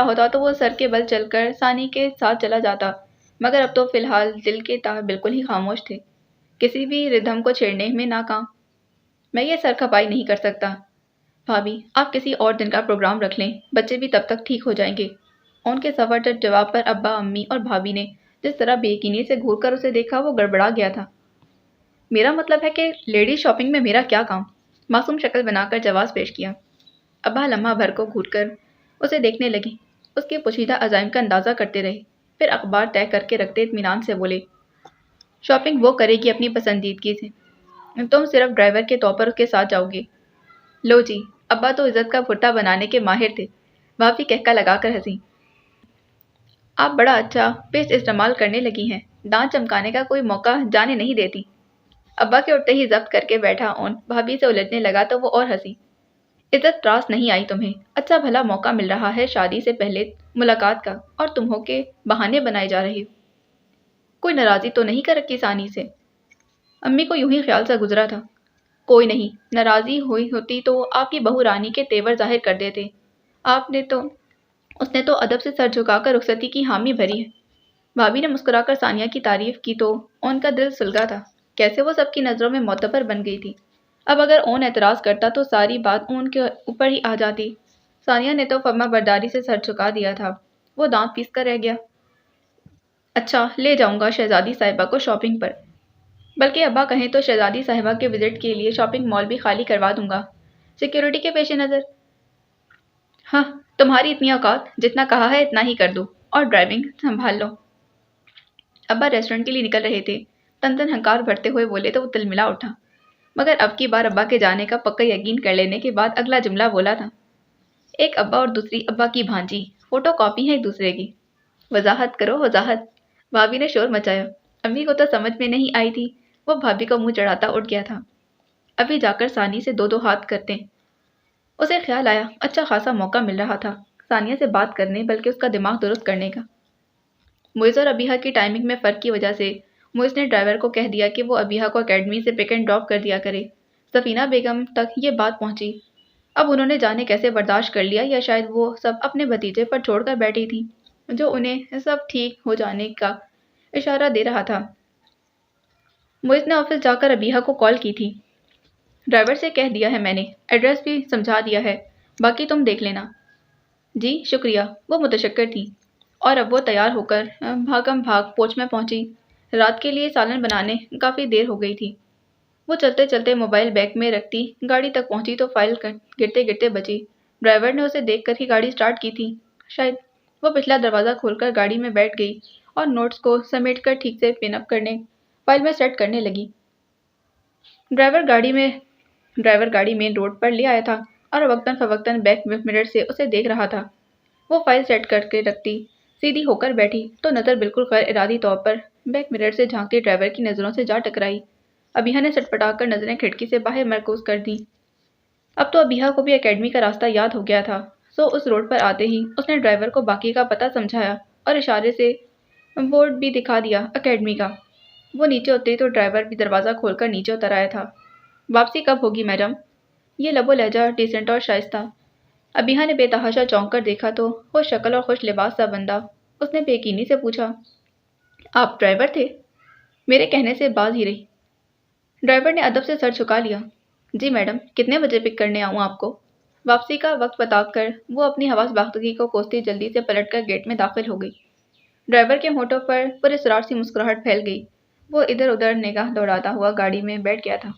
ہوتا تو وہ سر کے بل چل کر ثانی کے ساتھ چلا جاتا، مگر اب تو فی الحال دل کے تار بالکل ہی خاموش تھے، کسی بھی ردھم کو چھیڑنے میں ناکام۔ میں یہ سر کھپائی نہیں کر سکتا۔ بھابھی، آپ کسی اور دن کا پروگرام رکھ لیں، بچے بھی تب تک ٹھیک ہو جائیں گے۔ ان کے سوارٹر جواب پر ابا، امی اور بھابھی نے جس طرح بے یقینی سے گھور کر اسے دیکھا وہ گڑبڑا گیا تھا۔ میرا مطلب ہے کہ لیڈی شاپنگ میں میرا کیا کام؟ معصوم شکل بنا کر جواز پیش کیا۔ ابا لمحہ بھر کو گھور کر اسے دیکھنے لگے، اس کے پوشیدہ عزائم کا اندازہ کرتے رہے، پھر اخبار طے کر کے رکھتے اطمینان سے بولے، شاپنگ وہ کرے گی اپنی پسندیدگی سے، تم صرف ڈرائیور کے طور پر اس کے ساتھ جاؤ گے۔ لو جی، ابا تو عزت کا پھٹا بنانے کے ماہر تھے۔ بھابھی کہکا لگا کر ہنسی۔ آپ بڑا اچھا پیسٹ استعمال کرنے لگی ہیں، دانت چمکانے کا کوئی موقع جانے نہیں دیتی۔ ابا کے اٹھتے ہی ضبط کر کے بیٹھا اون بھابھی سے الجھنے لگا تو وہ اور ہنسی۔ عزت راست نہیں آئی تمہیں، اچھا بھلا موقع مل رہا ہے شادی سے پہلے ملاقات کا اور تم ہو کے بہانے بنائے جا رہی ہو۔ کوئی ناراضی تو نہیں کر رکھی ثانی سے؟ امی کو یوں ہی خیال سے گزرا تھا، کوئی نہیں، ناراضی ہوئی ہوتی تو آپ کی بہو رانی کے تیور ظاہر کر دیتے۔ اس نے تو ادب سے سر جھکا کر رخصتی کی حامی بھری ہے۔ بھابھی نے مسکرا کر ثانیہ کی تعریف کی تو اون کا دل سلگا تھا، کیسے وہ سب کی نظروں میں معتبر بن گئی تھی۔ اب اگر اون اعتراض کرتا تو ساری بات اون کے اوپر ہی آ جاتی۔ ثانیہ نے تو فرما برداری سے سر جھکا دیا تھا، وہ دانت پیس کر رہ گیا۔ اچھا، لے جاؤں گا شہزادی صاحبہ کو شاپنگ پر، بلکہ ابا کہیں تو شہزادی صاحبہ کے وزٹ کے لیے شاپنگ مال بھی خالی کروا دوں گا، سیکیورٹی کے پیش نظر۔ ہاں، تمہاری اتنی اوقات، جتنا کہا ہے اتنا ہی کر دو، اور ڈرائیونگ سنبھال لو۔ ابا ریسٹورنٹ کے لیے نکل رہے تھے، تن ہنکار بھرتے ہوئے بولے تو وہ تلملا اٹھا، مگر اب کی بار ابا کے جانے کا پکا یقین کر لینے کے بعد اگلا جملہ بولا تھا، ایک ابا اور دوسری ابا کی بھانجی، فوٹو کاپی ہے ایک دوسرے کی۔ وضاحت کرو وضاحت، بھابھی نے شور مچایا۔ امی کو تو سمجھ میں نہیں آئی تھی، وہ بھابھی کو منہ چڑھاتا اٹھ گیا تھا۔ ابھی جا کر ثانی سے دو ہاتھ کرتے۔ اسے خیال آیا اچھا خاصا موقع مل رہا تھا ثانیہ سے بات کرنے بلکہ اس کا دماغ درست کرنے کا۔ معز اور ابیحہ کی ٹائمنگ میں فرق کی وجہ سے معز نے ڈرائیور کو کہہ دیا کہ وہ ابیحہ کو اکیڈمی سے پک اینڈ ڈراپ کر دیا کرے۔ سفینہ بیگم تک یہ بات پہنچی۔ اب انہوں نے جانے کیسے برداشت کر لیا، یا شاید وہ سب اپنے بھتیجے پر چھوڑ کر بیٹھی تھی جو انہیں سب ٹھیک ہو جانے کا اشارہ دے رہا تھا۔ معز نے آفس جا کر ابیحہ کو کال کی تھی۔ ڈرائیور سے کہہ دیا ہے میں نے، ایڈریس بھی سمجھا دیا ہے، باقی تم دیکھ لینا۔ جی شکریہ، وہ متشکر تھی، اور اب وہ تیار ہو کر بھاگم بھاگ پوچھ میں پہنچی۔ رات کے لیے سالن بنانے کافی دیر ہو گئی تھی۔ وہ چلتے چلتے موبائل بیگ میں رکھتی گاڑی تک پہنچی تو فائل گرتے گرتے بچی۔ ڈرائیور نے اسے دیکھ کر ہی گاڑی سٹارٹ کی تھی شاید۔ وہ پچھلا دروازہ کھول کر گاڑی میں بیٹھ گئی اور نوٹس کو سمیٹ کر ٹھیک سے پن اپ کرنے فائل میں سیٹ کرنے لگی۔ ڈرائیور گاڑی مین روڈ پر لے آیا تھا اور وقتاً فوقتاً بیک مرر سے اسے دیکھ رہا تھا۔ وہ فائل سیٹ کر کے رکھتی سیدھی ہو کر بیٹھی تو نظر بالکل غیر ارادی طور پر بیک مرر سے جھانکتی ڈرائیور کی نظروں سے جا ٹکرائی۔ ابیحہ نے سٹ پٹا کر نظریں کھڑکی سے باہر مرکوز کر دیں۔ اب تو ابیحہ کو بھی اکیڈمی کا راستہ یاد ہو گیا تھا، سو اس روڈ پر آتے ہی اس نے ڈرائیور کو باقی کا پتہ سمجھایا اور اشارے سے بورڈ بھی دکھا دیا اکیڈمی کا۔ وہ نیچے اتری تو ڈرائیور بھی دروازہ کھول کر نیچے اتر آیا تھا۔ واپسی کب ہوگی میڈم؟ یہ لب و لہجہ ڈیسنٹ اور شائستہ۔ ابیہا نے بے تحاشا چونک کر دیکھا تو خوش شکل اور خوش لباس سا بندہ۔ اس نے بے یقینی سے پوچھا، آپ ڈرائیور تھے؟ میرے کہنے سے باز ہی رہی۔ ڈرائیور نے ادب سے سر جھکا لیا۔ جی میڈم، کتنے بجے پک کرنے آؤں آپ کو؟ واپسی کا وقت بتا کر وہ اپنی حواس باختگی کو کوستی جلدی سے پلٹ کر گیٹ میں داخل ہو گئی۔ ڈرائیور کے ہونٹوں پر پراسرار سی مسکراہٹ پھیل گئی۔ وہ ادھر ادھر نگاہ دوڑاتا ہوا گاڑی میں بیٹھ گیا تھا۔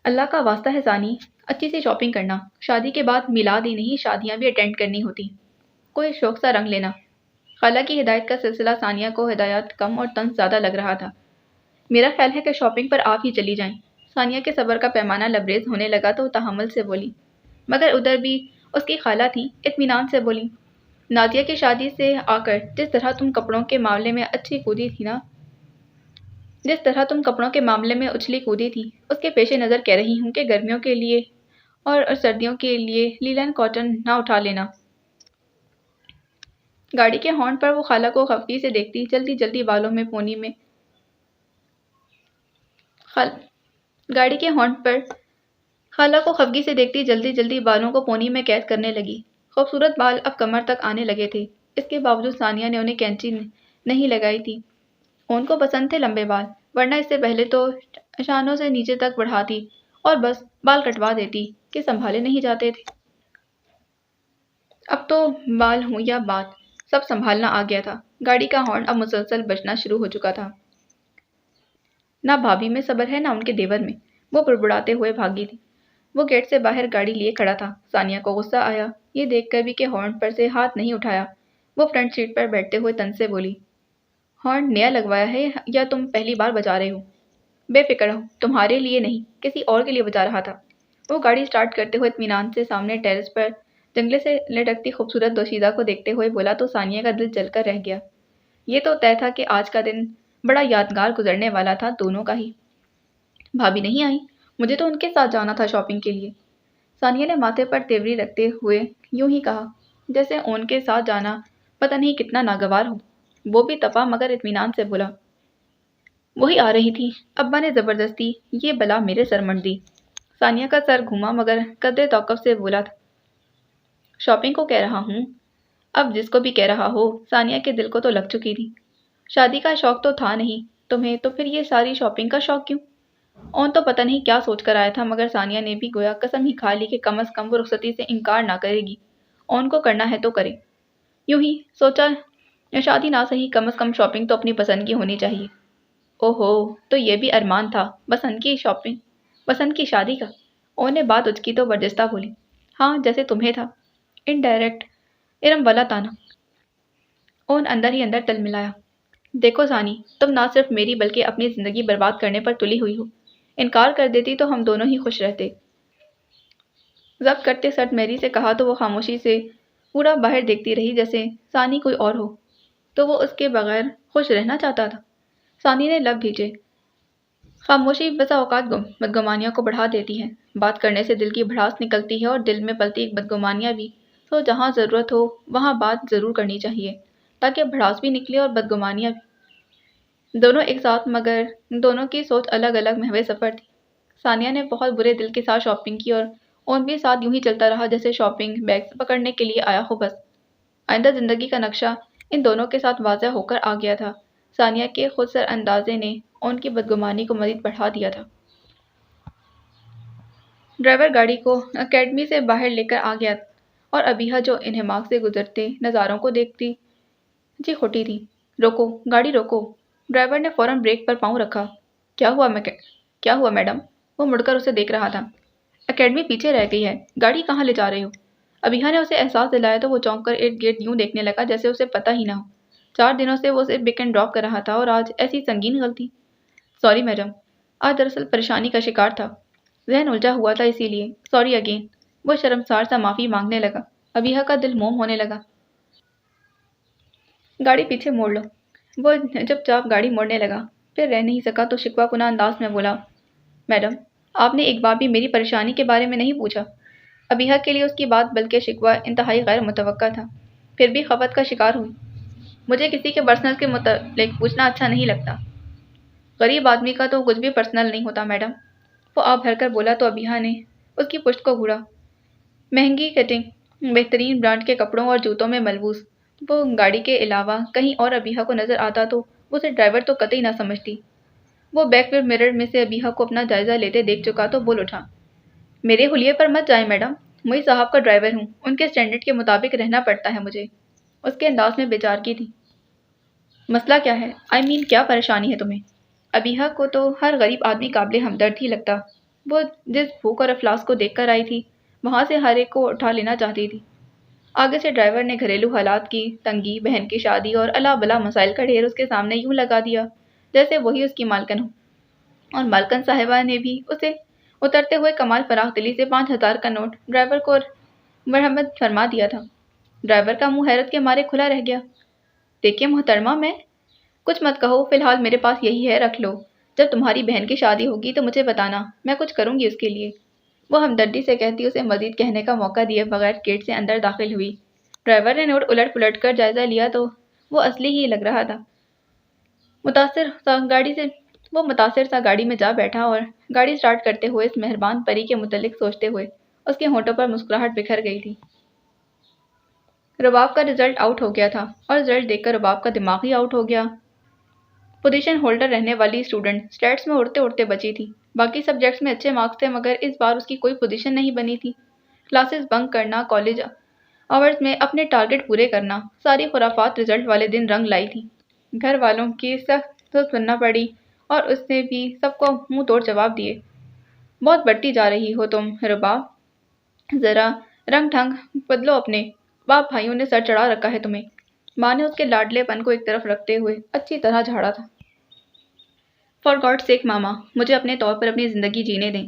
اللہ کا واسطہ ہے ثانی، اچھی سی شاپنگ کرنا۔ شادی کے بعد میلاد ہی نہیں شادیاں بھی اٹینڈ کرنی ہوتی۔ کوئی شوق سا رنگ لینا۔ خالہ کی ہدایت کا سلسلہ ثانیہ کو ہدایات کم اور طنز زیادہ لگ رہا تھا۔ میرا خیال ہے کہ شاپنگ پر آپ ہی چلی جائیں۔ ثانیہ کے صبر کا پیمانہ لبریز ہونے لگا تو تحمل سے بولی، مگر ادھر بھی اس کی خالہ تھی، اطمینان سے بولی، نادیہ کی شادی سے آ کر جس طرح تم کپڑوں کے معاملے میں اچھلی کودی تھی، اس کے پیش نظر کہہ رہی ہوں کہ گرمیوں کے لیے اور سردیوں کے لیے لیلن کاٹن نہ اٹھا لینا۔ گاڑی کے ہارن پر وہ خالہ کو خفگی سے دیکھتی جلدی جلدی بالوں میں پونی میں گاڑی کے ہارن پر خالہ کو خفگی سے دیکھتی جلدی جلدی بالوں کو پونی میں قید کرنے لگی۔ خوبصورت بال اب کمر تک آنے لگے تھے۔ اس کے باوجود ثانیہ نے انہیں کینچی نہیں لگائی تھی۔ ان کو پسند تھے لمبے بال، ورنہ اس سے پہلے تو شانوں سے نیچے تک بڑھاتی اور بس بال کٹوا دیتی کہ سنبھالے نہیں جاتے تھے۔ اب تو بال ہوں یا بات، سب سنبھالنا آ گیا تھا۔ گاڑی کا ہارن اب مسلسل بجنا شروع ہو چکا تھا۔ نہ بھابھی میں صبر ہے نہ ان کے دیور میں، وہ بڑبڑاتے ہوئے بھاگی تھی۔ وہ گیٹ سے باہر گاڑی لیے کھڑا تھا۔ ثانیہ کو غصہ آیا، یہ دیکھ کر بھی کہ ہارن پر سے ہاتھ نہیں اٹھایا۔ وہ فرنٹ سیٹ پر بیٹھتے ہوئے طنز سے بولی، ہارن نیا لگوایا ہے یا تم پہلی بار بجا رہے ہو؟ بے فکر رہو، تمہارے لیے نہیں، کسی اور کے لیے بجا رہا تھا۔ وہ گاڑی سٹارٹ کرتے ہوئے اطمینان سے سامنے ٹیرس پر جنگلے سے لٹکتی خوبصورت دوشیزہ کو دیکھتے ہوئے بولا تو ثانیہ کا دل جل کر رہ گیا۔ یہ تو طے تھا کہ آج کا دن بڑا یادگار گزرنے والا تھا دونوں کا ہی۔ بھابھی نہیں آئی؟ مجھے تو ان کے ساتھ جانا تھا شاپنگ کے لیے۔ ثانیہ نے ماتھے پر تیوری رکھتے ہوئے یوں ہی کہا جیسے ان کے ساتھ جانا پتہ نہیں کتنا ناگوار ہو۔ وہ بھی تپا مگر اطمینان سے بولا، وہی آ رہی تھی، ابا نے زبردستی یہ بلا میرے سر منڈ دی۔ ثانیہ کا سر گھوما مگر قدرے توقف سے بولا تھا، شاپنگ کو کہہ رہا ہوں۔ اب جس کو بھی کہہ رہا ہو، ثانیہ کے دل کو تو لگ چکی تھی۔ شادی کا شوق تو تھا نہیں تمہیں، تو پھر یہ ساری شاپنگ کا شوق کیوں؟ اون تو پتہ نہیں کیا سوچ کر آیا تھا مگر ثانیہ نے بھی گویا قسم ہی کھا لی کہ کم از کم وہ رخصتی سے انکار نہ کرے گی۔ اون کو کرنا ہے تو کرے۔ یوں ہی سوچا، شادی نہ صحیح کم از کم شاپنگ تو اپنی پسند کی ہونی چاہیے۔ او ہو، تو یہ بھی ارمان تھا پسند کی شادی کا؟ اون نے بات اچکی تو برجستہ بولی، ہاں جیسے تمہیں تھا، انڈائریکٹ ارم والا تانا۔ اون اندر ہی اندر تل ملایا، دیکھو ثانی، تم نہ صرف میری بلکہ اپنی زندگی برباد کرنے پر تلی ہوئی ہو۔ انکار کر دیتی تو ہم دونوں ہی خوش رہتے۔ ضبط کرتے سرد میری سے کہا تو وہ خاموشی سے پورا باہر دیکھتی رہی جیسے ثانی کوئی اور ہو تو وہ اس کے بغیر خوش رہنا چاہتا تھا۔ ثانی نے لب بھیجے، خاموشی بسا اوقات بدگمانیوں کو بڑھا دیتی ہے۔ بات کرنے سے دل کی بھڑاس نکلتی ہے اور دل میں پلتی بدگمانیاں بھی، تو جہاں ضرورت ہو وہاں بات ضرور کرنی چاہیے تاکہ بھڑاس بھی نکلے اور بدگمانیاں بھی۔ دونوں ایک ساتھ مگر دونوں کی سوچ الگ الگ محو سفر تھی۔ ثانیہ نے بہت برے دل کے ساتھ شاپنگ کی اور اون بھی ساتھ یوں ہی چلتا رہا جیسے شاپنگ بیگز پکڑنے کے لیے آیا ہو بس۔ آئندہ زندگی کا نقشہ ان دونوں کے ساتھ واضح ہو کر آ گیا تھا۔ ثانیہ کے خود سر اندازے نے اون کی بدگمانی کو مزید بڑھا دیا تھا۔ ڈرائیور گاڑی کو اکیڈمی سے باہر لے کر آ گیا اور ابیہا جو انہماک سے گزرتے نظاروں کو دیکھتی جی کھوٹی تھی۔ روکو، گاڑی روکو۔ ڈرائیور نے فوراً بریک پر پاؤں رکھا۔ کیا ہوا میڈم؟ وہ مڑ کر اسے دیکھ رہا تھا۔ اکیڈمی پیچھے رہ گئی ہے، گاڑی کہاں لے جا رہے ہو؟ ابیہا نے اسے احساس دلایا تو وہ چونک کر ارد گرد یوں دیکھنے لگا جیسے اسے پتہ ہی نہ ہو۔ 4 دنوں سے وہ صرف پک اینڈ ڈراپ کر رہا تھا اور آج ایسی سنگین غلطی۔ سوری میڈم، آج دراصل پریشانی کا شکار تھا، ذہن الجھا ہوا تھا اسی لیے، سوری اگین۔ وہ شرمسار سا معافی مانگنے لگا۔ ابیہا کا دل موم ہونے لگا۔ گاڑی پیچھے موڑ لو۔ وہ چپ چاپ گاڑی موڑنے لگا، پھر رہ نہیں سکا تو شکوہ کناں انداز میں بولا، میڈم آپ نے ایک بار بھی میری پریشانی کے بارے میں نہیں پوچھا۔ ابیہا کے لیے اس کی بات بلکہ شکوہ انتہائی غیر متوقع تھا، پھر بھی خفت کا شکار ہوئی۔ مجھے کسی کے پرسنل کے متعلق پوچھنا اچھا نہیں لگتا۔ غریب آدمی کا تو کچھ بھی پرسنل نہیں ہوتا میڈم۔ وہ آپ بھر کر بولا تو ابیہا نے اس کی پشت کو گھوڑا۔ مہنگی کٹنگ، بہترین برانڈ کے کپڑوں اور جوتوں میں ملبوس، وہ گاڑی کے علاوہ کہیں اور ابیہا کو نظر آتا تو وہ اسے ڈرائیور تو قطعی نہ سمجھتی۔ وہ بیک ویو مرر میں سے ابیہا کو اپنا جائزہ لیتے دیکھ چکا تو بول اٹھا، میرے حلیے پر مت جائیں میڈم، میں صاحب کا ڈرائیور ہوں، ان کے اسٹینڈرڈ کے مطابق رہنا پڑتا ہے مجھے۔ اس کے انداز میں بیچارگی تھی۔ مسئلہ کیا ہے؟ کیا پریشانی ہے تمہیں؟ ابیہا کو تو ہر غریب آدمی قابل ہمدرد ہی لگتا۔ وہ جس بھوک اور افلاس کو دیکھ کر آئی تھی وہاں سے ہر ایک کو اٹھا لینا چاہتی تھی۔ آگے سے ڈرائیور نے گھریلو حالات کی تنگی، بہن کی شادی اور الا بلا مسائل کا ڈھیر اس کے سامنے یوں لگا دیا جیسے وہی اس کی مالکن ہو، اور مالکن صاحبہ نے بھی اسے اترتے ہوئے کمال فراخ دلی سے 5,000 کا نوٹ ڈرائیور کو مرحمت فرما دیا تھا۔ ڈرائیور کا منہ حیرت کے مارے کھلا رہ گیا۔ دیکھیے محترمہ، میں کچھ مت کہو، فی الحال میرے پاس یہی ہے، رکھ لو، جب تمہاری بہن کی شادی ہوگی تو مجھے بتانا، میں کچھ کروں گی اس کے لیے۔ وہ ہمدردی سے کہتی اسے مزید کہنے کا موقع دیے بغیر گیٹ سے اندر داخل ہوئی۔ ڈرائیور نے نوٹ الٹ پلٹ کر جائزہ لیا تو وہ اصلی ہی لگ رہا تھا۔ متاثر سا گاڑی میں جا بیٹھا اور گاڑی سٹارٹ کرتے ہوئے اس مہربان پری کے متعلق سوچتے ہوئے اس کے ہونٹوں پر مسکراہٹ بکھر گئی تھی۔ رباب کا رزلٹ آؤٹ ہو گیا تھا اور رزلٹ دیکھ کر رباب کا دماغ ہی آؤٹ ہو گیا۔ پوزیشن ہولڈر رہنے والی اسٹوڈنٹ اسٹیٹس میں اڑتے اڑتے بچی تھی۔ باقی سبجیکٹس میں اچھے مارکس تھے مگر اس بار اس کی کوئی پوزیشن نہیں بنی تھی۔ کلاسز بنک کرنا، کالج آورز میں اپنے ٹارگٹ پورے کرنا، ساری خرافات رزلٹ والے دن رنگ لائی تھی۔ گھر والوں کی سخت سننا پڑی اور اس نے بھی سب کو منہ توڑ جواب دیے۔ بہت بڑھتی جا رہی ہو تم رباب، ذرا رنگ ڈھنگ بدلو اپنے، باپ بھائیوں نے سر چڑھا رکھا ہے تمہیں۔ ماں نے اس کے لاڈلے پن کو ایک طرف رکھتے ہوئے اچھی طرح جھاڑا تھا۔ فار گاڈ سیک ماما، مجھے اپنے طور پر اپنی زندگی جینے دیں۔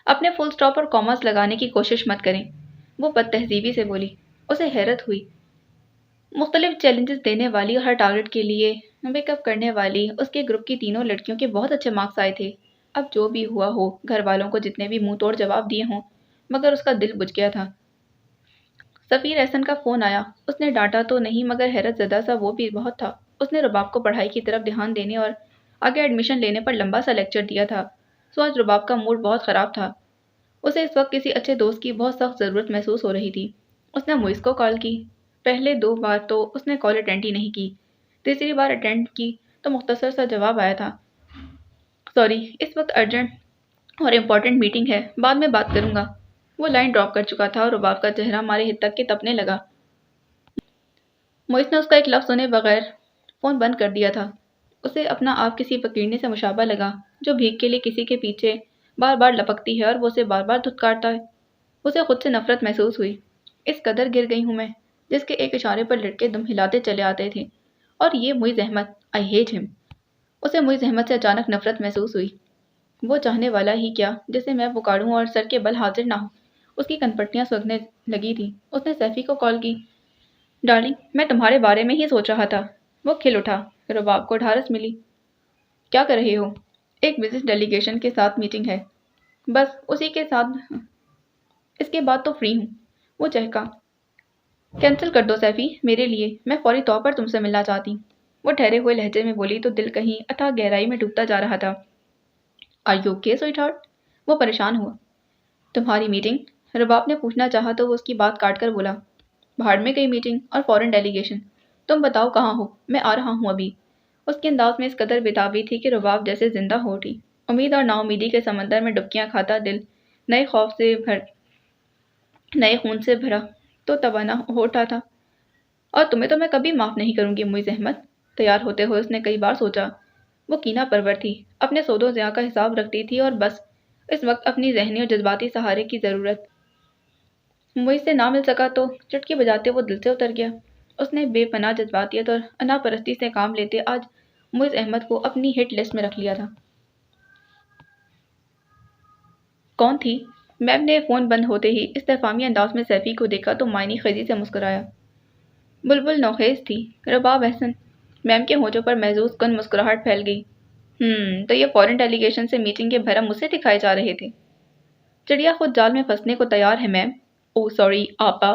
اپنے فل سٹاپ اور کاماز لگانے کی کوشش مت کریں، وہ بد تہذیبی سے بولی۔ اسے حیرت ہوئی۔ مختلف چیلنجز دینے والی اور ہر ٹارگٹ کے لیے بیک اپ کرنے والی اس کے گروپ کی تینوں لڑکیوں کے بہت اچھے مارکس آئے تھے۔ اب جو بھی ہوا ہو، گھر والوں کو جتنے بھی منہ توڑ جواب دیے ہوں، مگر اس کا دل بجھ گیا تھا۔ سفیر احسن کا فون آیا۔ اس نے ڈانٹا تو نہیں مگر حیرت زدہ سا وہ بھی بہت تھا۔ اس نے رباب کو پڑھائی کی طرف دھیان دینے اور آگے ایڈمیشن لینے پر لمبا سا لیکچر دیا تھا۔ سو آج رباب کا موڈ بہت خراب تھا۔ اسے اس وقت کسی اچھے دوست کی بہت سخت ضرورت محسوس ہو رہی تھی۔ اس نے موئز کو کال کی۔ پہلے 2 بار تو اس نے کال اٹینڈ ہی نہیں کی۔ تیسری بار اٹینڈ کی تو مختصر سا جواب آیا تھا، سوری، اس وقت ارجنٹ اور امپورٹنٹ میٹنگ ہے، بعد میں بات کروں گا۔ وہ لائن ڈراپ کر چکا تھا اور رباب کا چہرہ مارے ہتک کے تپنے لگا۔ موئز نے اس کا ایک لفظ سنے بغیر فون بند کر دیا تھا۔ اسے اپنا آپ کسی فقیرنی سے مشابہ لگا جو بھیک کے لیے کسی کے پیچھے بار بار لپکتی ہے اور وہ اسے بار بار دھتکارتا ہے۔ اسے خود سے نفرت محسوس ہوئی۔ اس قدر گر گئی ہوں میں، جس کے ایک اشارے پر لڑکے دم ہلاتے چلے آتے تھے، اور یہ موئز احمد، آئی ہیٹ ہم۔ اسے موئز احمد سے اچانک نفرت محسوس ہوئی۔ وہ چاہنے والا ہی کیا جسے میں پکاروں اور سر کے بل حاضر نہ ہو۔ اس کی کنپٹیاں سوکھنے لگی تھی۔ اس نے سیفی کو کال کی۔ ڈارلنگ، میں تمہارے بارے میں ہی سوچ رہا تھا۔ وہ کھل اٹھا۔ رباب کو ڈھارس ملی۔ کیا کر رہے ہو؟ ایک بزنس ڈیلیگیشن کے ساتھ میٹنگ ہے، بس اسی کے ساتھ، اس کے بعد تو فری ہوں۔ وہ چہکا۔ کینسل کر دو سیفی، میرے لیے، میں فوری طور پر تم سے ملنا چاہتی۔ وہ ٹھہرے ہوئے لہجے میں بولی تو دل کہیں اتھاہ گہرائی میں ڈوبتا جا رہا تھا۔ Are you okay sweetheart? وہ پریشان ہوا۔ تمہاری میٹنگ؟ رباب نے پوچھنا چاہا تو وہ اس کی بات کاٹ کر بولا، بھاڑ میں گئی میٹنگ اور فورن ڈیلیگیشن، تم بتاؤ کہاں ہو؟ میں آ رہا ہوں ابھی۔ اس کے انداز میں اس قدر بےتابی تھی کہ رباب جیسے زندہ ہو اٹھی۔ امید اور نا امیدی کے سمندر میں ڈبکیاں کھاتا دل نئے خون سے بھرا تو توانا ہو اٹھا تھا۔ اور تمہیں تو میں کبھی معاف نہیں کروں گی موئز احمد۔ تیار ہوتے ہوئے اس نے کئی بار سوچا۔ وہ کینہ پرور تھی، اپنے سود و ضیاع کا حساب رکھتی تھی اور بس اس وقت اپنی ذہنی اور جذباتی سہارے کی ضرورت۔ موئز سے نہ مل سکا تو چٹکی بجاتے وہ دل سے اتر گیا۔ اس نے بے پناہ جذباتیت اور انا پرستی سے کام لیتے آج موئز احمد کو اپنی ہٹ لسٹ میں رکھ لیا تھا۔ کون تھی؟ میم نے فون بند ہوتے ہی استفہامی انداز میں سیفی کو دیکھا تو معنی خیزی سے مسکرایا۔ بلبل نوخیز تھی۔ رباب احسن۔ میم کے ہونٹوں پر محظوظ کن مسکراہٹ پھیل گئی۔ تو یہ فورن ڈیلیگیشن سے میٹنگ کے بھرم مجھ سے دکھائے جا رہے تھے۔ چڑیا خود جال میں پھنسنے کو تیار ہے میم۔ او سوری آپا،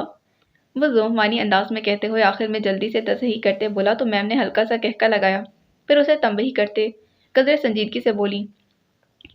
وہ ذوق مانی انداز میں کہتے ہوئے آخر میں جلدی سے تصحیح کرتے بولا تو میم نے ہلکا سا کہکا لگایا، پھر اسے تنبیہ کرتے قدرے سنجیدگی سے بولی،